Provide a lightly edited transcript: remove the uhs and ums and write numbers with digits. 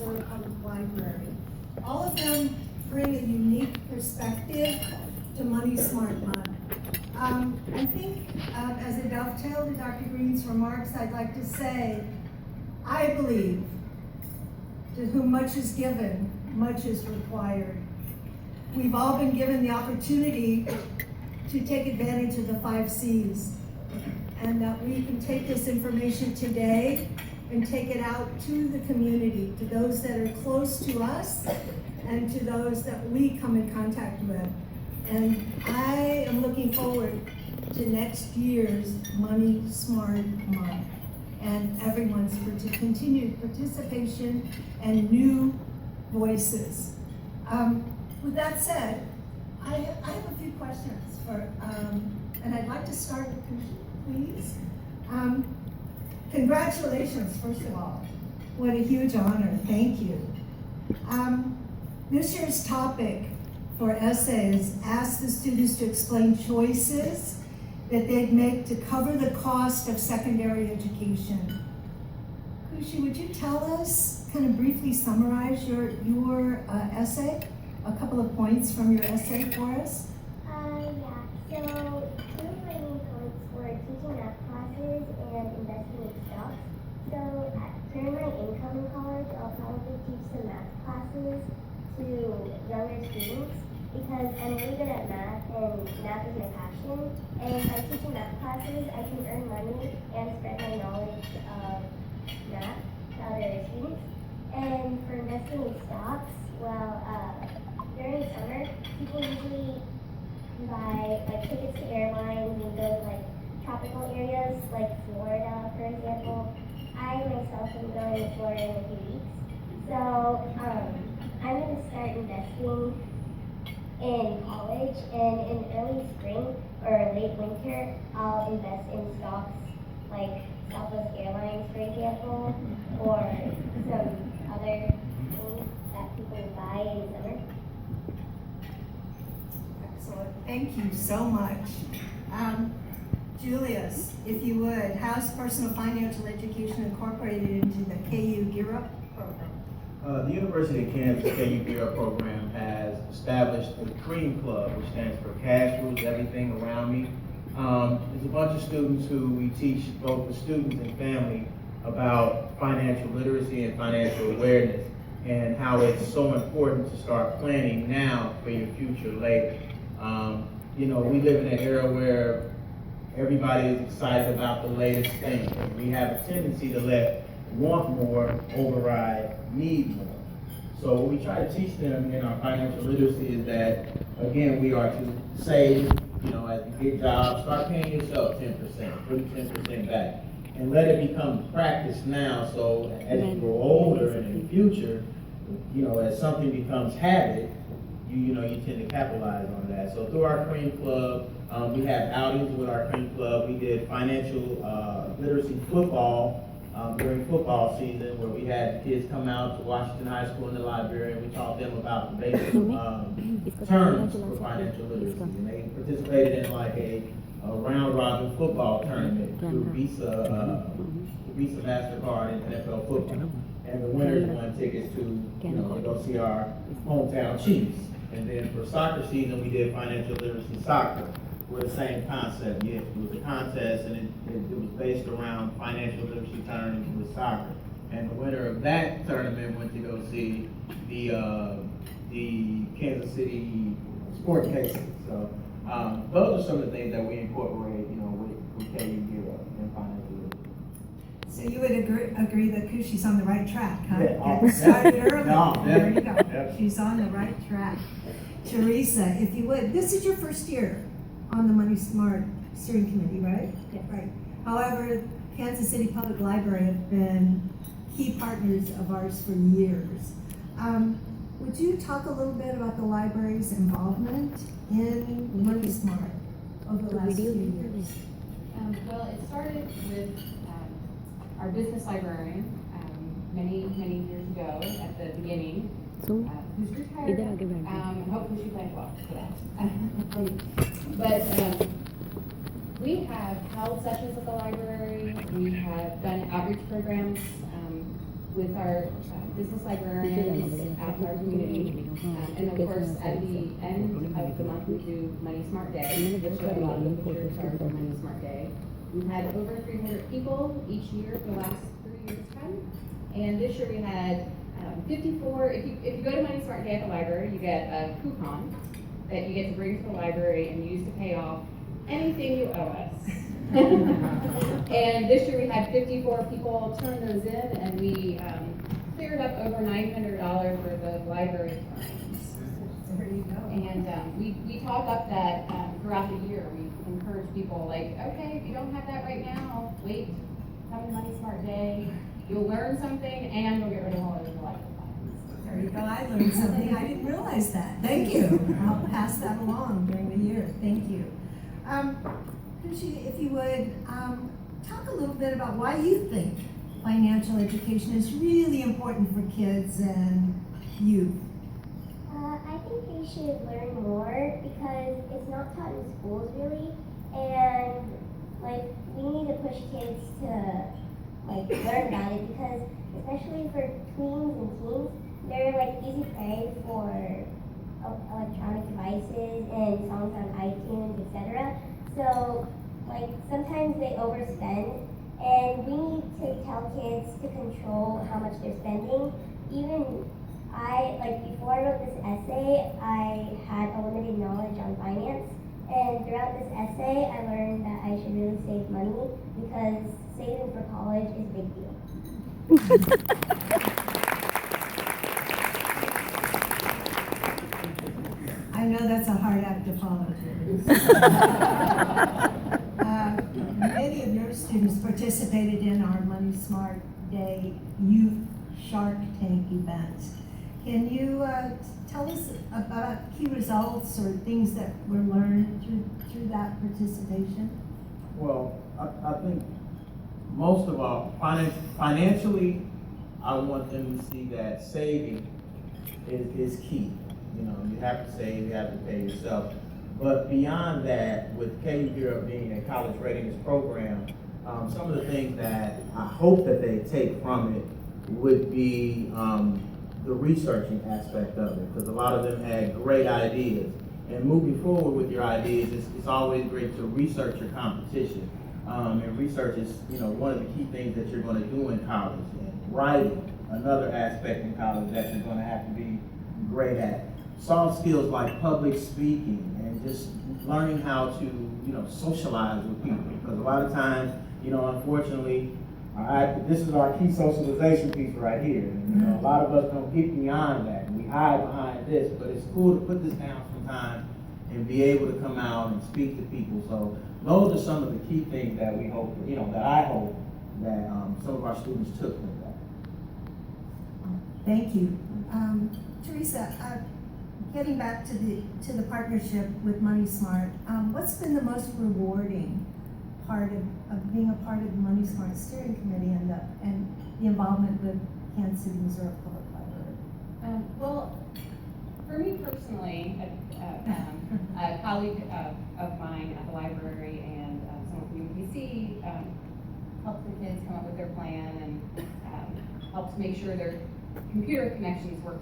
Sarasota Public Library. All of them bring a unique perspective to Money Smart Month. I think as a dovetail to Dr. Green's remarks, I'd like to say, I believe, to whom much is given, much is required. We've all been given the opportunity to take advantage of the 5 C's, and that we can take this information today and take it out to the community, to those that are close to us and to those that we come in contact with. And I am looking forward to next year's Money Smart Month and everyone's continued participation and new voices. With that said, I have a few questions and I'd like to start with Kushi, please. Congratulations, first of all. What a huge honor, thank you. This year's topic for essays asked the students to explain choices that they'd make to cover the cost of secondary education. Kushi, would you tell us, kind of briefly summarize your essay? A couple of points from your essay for us? Yeah, so two of my main points were teaching math classes and investing in stocks. So during my income in college, I'll probably teach some math classes to younger students because I'm really good at math and math is my passion. And by teaching math classes, I can earn money and spread my knowledge of math to other students. And for investing in stocks, well, during summer, people usually buy like tickets to airlines and go to like tropical areas like Florida, for example. I myself am going to Florida in a few weeks. So I'm going to start investing in college, and in early spring or late winter, I'll invest in stocks like Southwest Airlines, for example, or some other things that people buy in summer. Excellent, thank you so much. Julius, if you would, how's personal financial education incorporated into the KU Gear Up program? The University of Kansas KU Gear Up program has established a CREAM Club, which stands for Cash Rules Everything Around Me. There's a bunch of students who we teach, both the students and family, about financial literacy and financial awareness and how it's so important to start planning now for your future later. You know, we live in an era where everybody is excited about the latest thing. We have a tendency to let want more override need more. So what we try to teach them in our financial literacy is that, again, we are to save, you know, as you get jobs, start paying yourself 10%, put 10% back, and let it become practice now, so as you grow older and in the future, you know, as something becomes habit, you tend to capitalize on that. So through our CREAM Club, we have outings with our CREAM Club. We did financial literacy football during football season, where we had kids come out to Washington High School in the library, and we taught them about the basic terms for financial literacy. And they participated in like a round robin football tournament through Visa MasterCard and NFL football. And the winners won tickets to go see our hometown Chiefs. And then for soccer season, we did financial literacy soccer, with the same concept. It was a contest, and it was based around financial literacy tournaments with soccer. And the winner of that tournament went to go see the Kansas City Sport Cases. So those are some of the things that we incorporate, with KU Gear Up and financial literacy. So you would agree that Kushi's on the right track, huh? Yeah. Getting started early. No, There you go. yeah. She's on the right track. Teresa, if you would, this is your first year on the Money Smart Steering Committee, right? Yes. Right. However, Kansas City Public Library have been key partners of ours for years. Would you talk a little bit about the library's involvement in Money Smart over the last few years? Well, it started with our business librarian many years ago at the beginning, who's retired. Hopefully she played well for that. But we have held sessions at the library. We have done outreach programs with our business librarians out in our community. And of course, at the end of the month, we do Money Smart Day, which a lot of the pictures are for Money Smart Day. We've had over 300 people each year for the last 3 years. And this year we had 54, if you go to Money Smart Day at the library, you get a coupon that you get to bring to the library and use to pay off anything you owe us. And this year we had 54 people turn those in, and we cleared up over $900 worth of library funds. There you go. And we talk up that throughout the year. We encourage people like, okay, if you don't have that right now, wait, come to Money Smart Day. You'll learn something and you'll get rid of all of your life funds. There you go, I learned something, I didn't realize that, thank you. I'll pass that along during the year, thank you. Kushi, if you would, talk a little bit about why you think financial education is really important for kids and youth. I think they should learn more because it's not taught in schools really, and like we need to push kids to learn about it because especially for tweens and teens, they're easy prey for electronic devices and songs on iTunes, etc. So sometimes they overspend, and we need to tell kids to control how much they're spending. Even before I wrote this essay, I had a limited knowledge on finance, and throughout this essay, I learned that I should really save money because saving for college is a big deal. I know that's a hard act to follow. Many of your students participated in our Money Smart Day Youth Shark Tank event. Can you tell us about key results or things that were learned through that participation? Well, I think most of all, financially, I want them to see that saving is key. You know, you have to save, you have to pay yourself. But beyond that, with KU Gear Up being a college readiness program, some of the things that I hope that they take from it would be the researching aspect of it, because a lot of them had great ideas. And moving forward with your ideas, it's always great to research your competition. And research is, one of the key things that you're going to do in college. And writing, another aspect in college that you're going to have to be great at. Soft skills like public speaking and just learning how to, socialize with people. Because a lot of times, unfortunately, this is our key socialization piece right here. And, a lot of us don't get beyond that. We hide behind this, but it's cool to put this down sometime and be able to come out and speak to people. So those are some of the key things that we hope, that I hope that some of our students took from that. Thank you. Teresa, getting back to the partnership with Money Smart, what's been the most rewarding part of being a part of the Money Smart steering committee and the involvement with Kansas City, Missouri Public Library? Well, for me personally, a colleague of mine at the library and someone from UPC helps the kids come up with their plan and helps make sure their computer connections work.